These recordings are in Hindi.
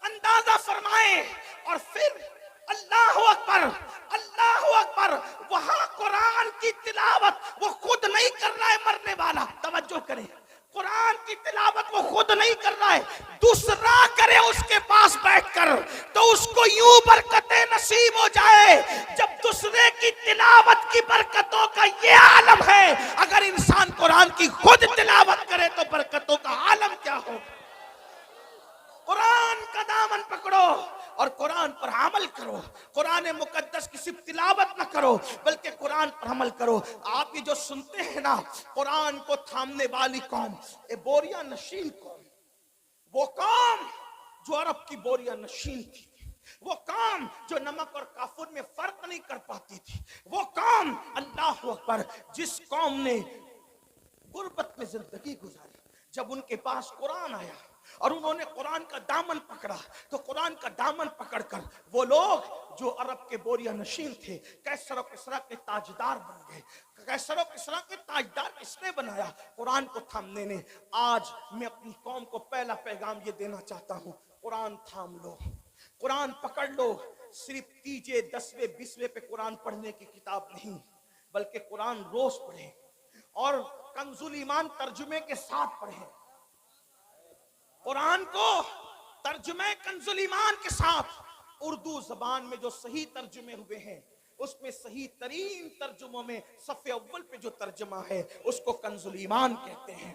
अंदाजा फरमाए और फिर अल्लाह अकबर, अल्लाह अकबर। वहां कुरान की तिलावत वो खुद नहीं कर रहा है मरने वाला, तवज्जो करें, कुरान की तिलावत वो खुद नहीं कर रहा है, दूसरा करे उसके पास बैठकर, तो उसको यूं बरकतें नसीब हो जाए। जब दूसरे की तिलावत की बरकतों का ये आलम है, अगर इंसान कुरान की खुद तिलावत करे तो बरकतों का आलम क्या हो। कुरान का दामन पकड़ो और कुरान पर अमल करो। कुरान मुकद्दस की सिर्फ तिलावत न करो बल्कि कुरान पर अमल करो। आप ये जो सुनते हैं ना, कुरान को थामने वाली कौम, ए बोरिया नशीन कौम, वो कौम जो अरब की बोरिया नशीन थी, वो कौम जो नमक और काफुर में फर्क नहीं कर पाती थी, वो कौम, अल्लाह अकबर, जिस कौम ने गुर्बत में जिंदगी गुजारी, जब उनके पास कुरान आया और उन्होंने कुरान का दामन पकड़ा, तो कुरान का दामन पकड़कर वो लोग जो अरब के बोरिया नशीन थे, कैसर और किसरा के ताजदार बन गए। कैसर और किसरा के ताजदार किसने बनाया? कुरान को थामने ने। आज मैं अपनी कौम को पहला पैगाम ये देना चाहता हूँ, कुरान थाम लो, कुरान पकड़ लो। सिर्फ तीजे 10वें 20वें पे कुरान पढ़ने की किताब नहीं, बल्कि कुरान रोज पढ़े और कंजुल ईमान तर्जुमे के साथ पढ़े। कुरान को तर्जुमे कंजुल ईमान के साथ, उर्दू जबान में जो सही तर्जुमे हुए हैं उसमें सही तरीन तर्जुमों में सफ़े अव्वल पे जो तर्जुमा है उसको कंजुल ईमान कहते हैं।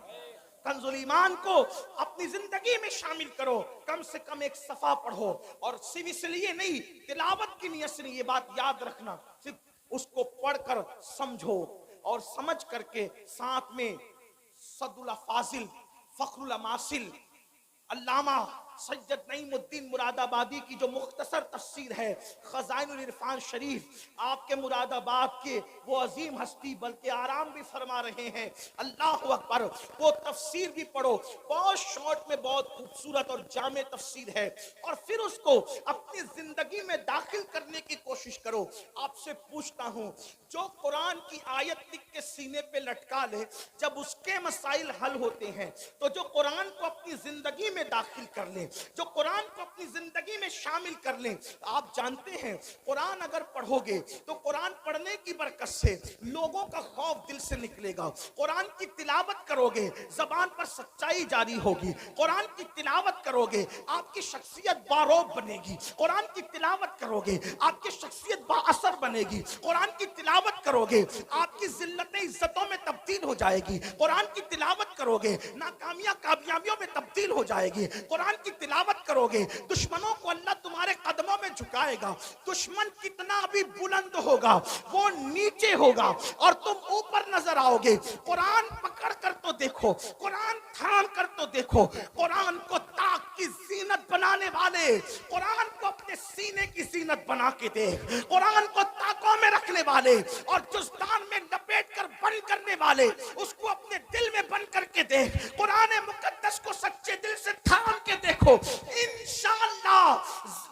कंजुल ईमान को अपनी जिंदगी में शामिल करो, कम से कम एक सफा पढ़ो, और सिर्फ इसलिए नहीं, तिलावत की नियत से नहीं, ये बात याद रखना, सिर्फ उसको पढ़कर समझो और समझ करके साथ में सदुल फाजिल, फखरुल मासिल, अल्लामा सैयद नईमुद्दीन मुरादाबादी की जो मुख्तसर तफसीर है खजाइनुल इरफान शरीफ, आपके मुरादाबाद के वो अजीम हस्ती बल्कि आराम भी फरमा रहे हैं, अल्लाह अकबर, वो तफसीर भी पढ़ो, बहुत शॉर्ट में बहुत खूबसूरत और जामे तफसीर है, और फिर उसको अपनी जिंदगी में दाखिल करने की कोशिश करो। आपसे पूछता हूँ, जो कुरान की आयत लिख के सीने पे लटका ले, जब उसके मसाइल हल होते हैं, तो जो कुरान को अपनी जिंदगी में दाखिल कर ले, जो कुरान को अपनी जिंदगी में शामिल कर ले, आप जानते हैं कुरान अगर पढ़ोगे तो कुरान पढ़ने की बरकत से लोगों का खौफ दिल से निकलेगा। कुरान की तिलावत करोगे, जबान पर सच्चाई जारी होगी। कुरान की तिलावत करोगे, आपकी शख्सियत बारोब बनेगी। कुरान की तिलावत करोगे, आपकी शख्सियत बाअसर बनेगी। कुरान की तिलावत करोगे, आपकी जिल्लतें इज्जतों में तब्दील हो जाएगी। कुरान की तिलावत करोगे, नाकामियां कामयाबियों में तब्दील हो जाएगी। कुरान की तिलावत करोगे, दुश्मनों को अल्लाह तुम्हारे कदमों में झुकाएगा। दुश्मन कितना भी बुलंद होगा वो नीचे होगा और तुम ऊपर नजर आओगे। कुरान पकड़ कर तो देखो, कुरान थाम कर तो देखो, कुरान को ताक की जीनत बनाने वाले, कुरान को अपने सीने की जीनत बना के देख, कुरान को ताकों में रखने वाले और जुस्तान में लपेट कर बंद करने वाले, उसको अपने दिल में बंद करके देख। कुरान मुकद्दस को सच्चे दिल से थाम के देखो, इंशाअल्लाह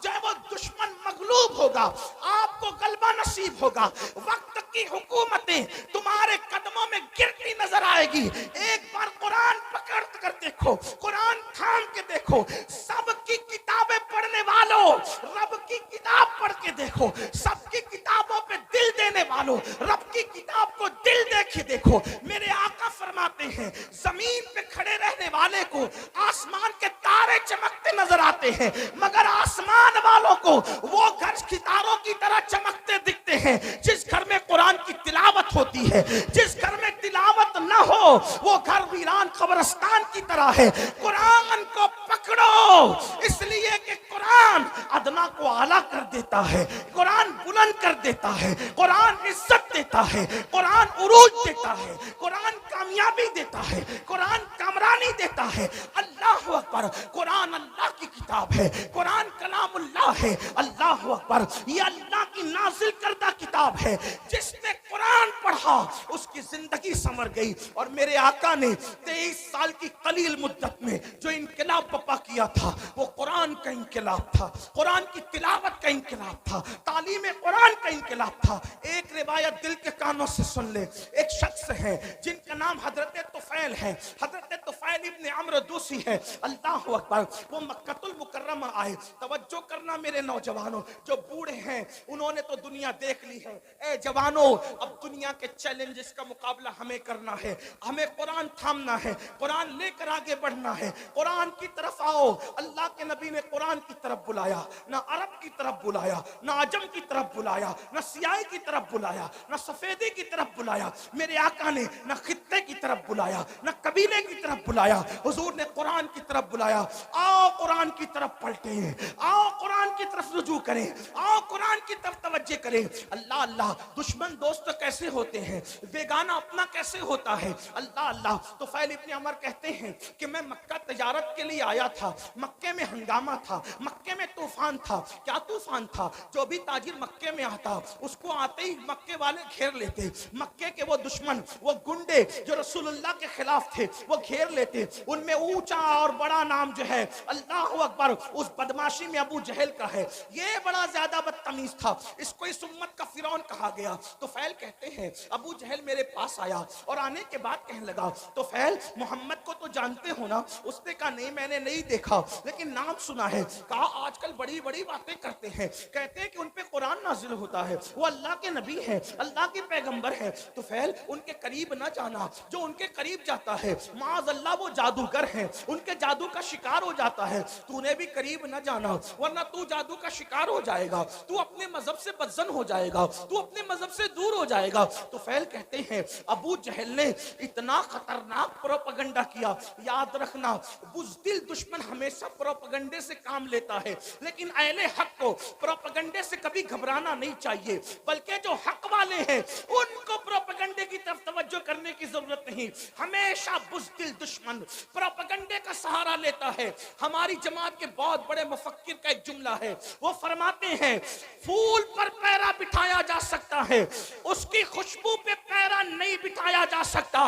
जब वो दुश्मन मगलूब होगा, आपको गलबा नसीब होगा। वक्त की हुकूमतें तुम्हारे कदमों में गिरती नजर आएगी। एक बार कुरान पकड़ कर देखो, कुरान थाम के देखो। सबकी किताबें पढ़ने वालों, रब की किताब पढ़ के देखो। सबकी किताबों पे दिल देने वालों, रब की किताब को दिल देखे देखो। मेरे आका फरमाते हैं, जमीन पे खड़े रहने वाले को आसमान के तारे चमकते नजर आते हैं, मगर आसमान वालों को वो घर सितारों की तरह चमकते दिखते हैं जिस घर में कुरान की तिलावत होती है। जिस घर में तिलावत न हो वो घर वीरान कब्रिस्तान की तरह है। कुरान को पकड़ो, इसलिए कि कुरान अदना को आला कर देता है, कुरान बुलंद कर देता है, कुरान इज्जत देता है, कुरान उरूज देता है, कुरान कामयाबी देता है, कुरान कामरानी देता है। अल्लाह अकबर, कुरान अल्लाह की किताब है, कुरान कलामुल्लाह है। अल्लाह अकबर, ये अल्लाह की नाजिल करदा किताब है। जिसने कुरान पढ़ा उसकी जिंदगी संवर गई। और मेरे आका ने 23 साल की कलील मुद्दत में जो इनकलाब बपा किया था वो कुरान का इनकलाब था, कुरान की तिलावत का इनकलाब था, तालीम कुरान का इनकलाब था। एक रिवायत दिल के कानों से सुन ले। एक शख्स है जिनका नाम हजरत तुफैल है। हजरत तुफैल तुफैल इब्न अम्र दूसी है, अल्लाह अकबर, वो मक्कतुल मुकर्रमा आए। तवज्जो करना मेरे नौजवानों, जो बूढ़े हैं उन्होंने तो दुनिया देख ली है। ए जवानों, अब दुनिया के चैलेंजेस का मुकाबला हमें करना है, हमें कुरान थामना है, कुरान लेकर आगे बढ़ना है। कुरान की तरफ आओ। अल्लाह के नबी ने कुरान की तरफ बुलाया, ना अरब की तरफ बुलाया, ना अजम की तरफ बुलाया, ना सियाही की तरफ बुलाया, ना सफेदी की तरफ बुलाया। मेरे आका ने ना खित्ते की तरफ बुलाया, ना कबीले की तरफ बुलाया, हुजूर ने कुरान की तरफ बुलाया। आओ कुरान की तरफ पलटे, आओ कुरान की तरफ रुजू करें, आओ कुरान की तरफ तवज्जो करें। अल्लाह अल्लाह, दुश्मन दोस्त कैसे होते हैं, बेगाना अपना कैसे होता है। अल्लाह अल्लाह। तो तुफैल इब्न अमर कहते हैं कि मैं मक्का तजारत के लिए आया था, मक्के में हंगामा था, मक्के में तूफान था। क्या तूफान था? जो भी ताजिर मक्के में आता उसको आते ही मक्के वाले घेर लेते। मक्के के वो दुश्मन, वो गुंडे जो रसूलुल्लाह के खिलाफ थे, वो घेर लेते। उनमें ऊंचा और बड़ा नाम जो है, अल्लाह अकबर, उस बदमाशी में अबू जहल का है। ये बड़ा ज्यादा बदतमीज था, इसको इस उम्मत का फिरौन कहा गया। तो फैल कहते हैं अबू जहल मेरे पास आया और आने के बाद कहने लगा, तो फैल मोहम्मद को तो जानते हो ना? उसने कहा नहीं, मैंने नहीं देखा, लेकिन नाम सुना है। कहा आजकल बड़ी बड़ी बातें करते हैं, कहते हैं कि उन पे कुरान नाजिल होता है, वो अल्लाह के नबी है, अल्लाह के पैगंबर है। तो फैल उनके करीब ना जाना, जो उनके करीब जाता है माज अल्लाह वो जादूगर है, उनके जादू का शिकार हो जाता है। तूने भी करीब ना जाना, वरना तू जादू का शिकार हो जाएगा, तू अपने मजहब से बदजन हो जाएगा, तू अपने मजहब से दूर हो जाएगा। तो फैल कहते हैं अबू जहल ने इतना खतरनाक प्रोपगंडा किया। याद रखना, बुज़दिल दुश्मन हमेशा प्रोपगंडे से काम लेता है, लेकिन अहले हक को प्रोपगंडे से कभी घबराना नहीं चाहिए, बल्कि जो हक वाले हैं उनको प्रोपगंडे की तरफ तवज्जो करने की जरूरत नहीं। हमेशा बुज़दिल दुश्मन प्रोपगंडे का सहारा लेता है। हमारी जमात के बहुत बड़े मुफक्किर का एक जुमला है, वो फरमाते हैं फूल पर पैरा बिठाया जा सकता है, उसकी खुशबू पे पैरा नहीं बिठाया जा सकता।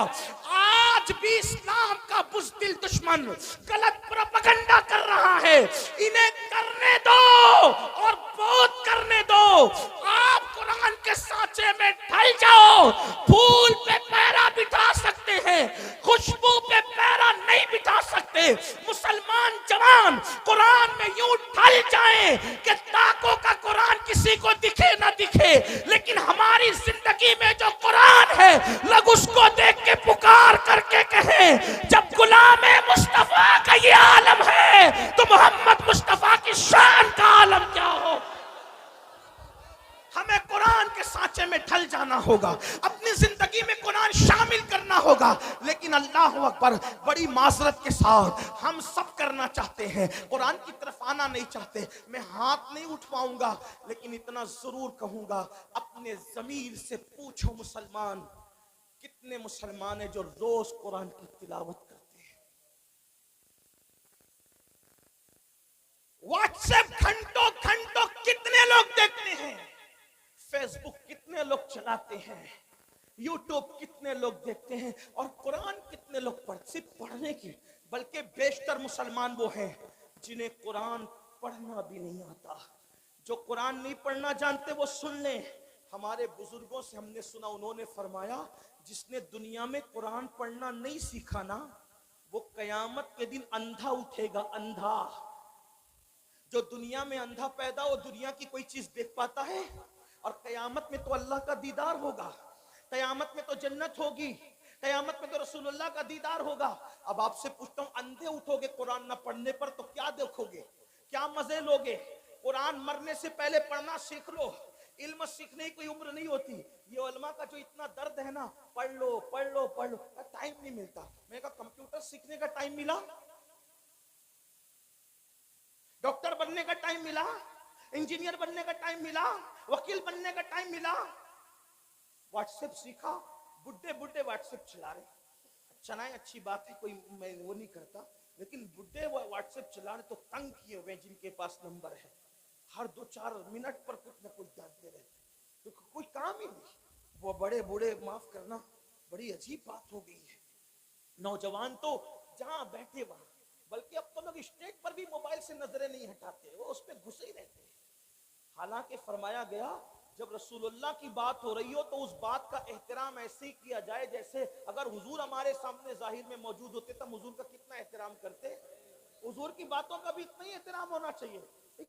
आज भी इस्लाम का बुज़दिल दुश्मन गलत प्रोपगंडा कर रहा है, इन्हें करने दो और बहुत करने दो। आप कुरान के सांचे में ढल जाओ। फूल पे पैरा बिठा सकते हैं, खुशबू पे पैरा नहीं बिठा सकते। मुसलमान जवान कुरान में यूं ढल जाएं कि ताकों का कुरान किसी को दिखे ना दिखे, लेकिन हमारी जिंदगी में जो कुरान है लोग उसको देख के पुकार करके कहें, जब गुलाम मुस्तफा का ये आलम है तो मोहम्मद मुस्तफा की शान का आलम क्या हो। हमें कुरान के सांचे में ढल जाना होगा, अपनी जिंदगी में कुरान शामिल करना होगा। लेकिन अल्लाह अकबर, बड़ी माजरत के साथ हम सब करना चाहते हैं, कुरान की तरफ आना नहीं चाहते। मैं हाथ नहीं उठवाऊंगा, लेकिन इतना जरूर कहूंगा, अपने जमीर से पूछो मुसलमान, कितने मुसलमान हैं जो रोज कुरान की तिलावत करते हैं। व्हाट्सएप घंटों घंटों कितने लोग देखते हैं, फेसबुक कितने लोग चलाते हैं, यूट्यूब कितने लोग देखते हैं, और कुरान कितने लोग सिर्फ पढ़ने की, बल्कि बेशतर मुसलमान वो हैं जिन्हें कुरान पढ़ना भी नहीं आता। जो कुरान नहीं पढ़ना जानते वो सुन लें। हमारे बुजुर्गों से हमने सुना, उन्होंने फरमाया जिसने दुनिया में कुरान पढ़ना नहीं सीखा ना, वो कयामत के दिन अंधा उठेगा, अंधा। जो दुनिया में अंधा पैदा हो, दुनिया की कोई चीज देख पाता है? और कयामत में तो अल्लाह का दीदार होगा, कयामत में तो जन्नत होगी, कयामत में तो रसूलुल्लाह का दीदार होगा। अब आपसे पूछता हूँ, अंधे उठोगे कुरान न पढ़ने पर तो क्या देखोगे, क्या मजे लोगे? कुरान मरने से पहले पढ़ना सीख लो। इल्म सीखने की कोई उम्र नहीं होती। ये उलमा का जो इतना दर्द है ना, पढ़ लो पढ़ लो पढ़ लो, टाइम नहीं मिलता। मैंने कहा कंप्यूटर सीखने का टाइम मिला, डॉक्टर बनने का टाइम मिला, इंजीनियर बनने का टाइम मिला, वकील बनने का टाइम मिला, व्हाट्सएप सीखा, बुड्ढे बुड्ढे व्हाट्सएप चला रहे। चलाएं, अच्छी बात है, कोई मैं वो नहीं करता, लेकिन बुड्ढे व्हाट्सएप चला रहे तो तंग किए हुए जिनके पास नंबर है, हर 2-4 मिनट पर कुछ ना कुछ डालते रहते, तो कोई काम ही नहीं। वो बड़े बूढ़े, माफ करना, बड़ी अजीब बात हो गई है। नौजवान तो जहां बैठे वहां, बल्कि अब तो लोग स्टेज पर भी मोबाइल से नजरें नहीं हटाते, वो उस पर घुसे ही रहते हैं। हालांकि फरमाया गया जब रसूलुल्लाह की बात हो रही हो तो उस बात का एहतराम ऐसे ही किया जाए जैसे अगर हुजूर हमारे सामने जाहिर में मौजूद होते तो हम हुजूर का कितना एहतराम करते। हुजूर की बातों का भी इतना ही एहतराम होना चाहिए।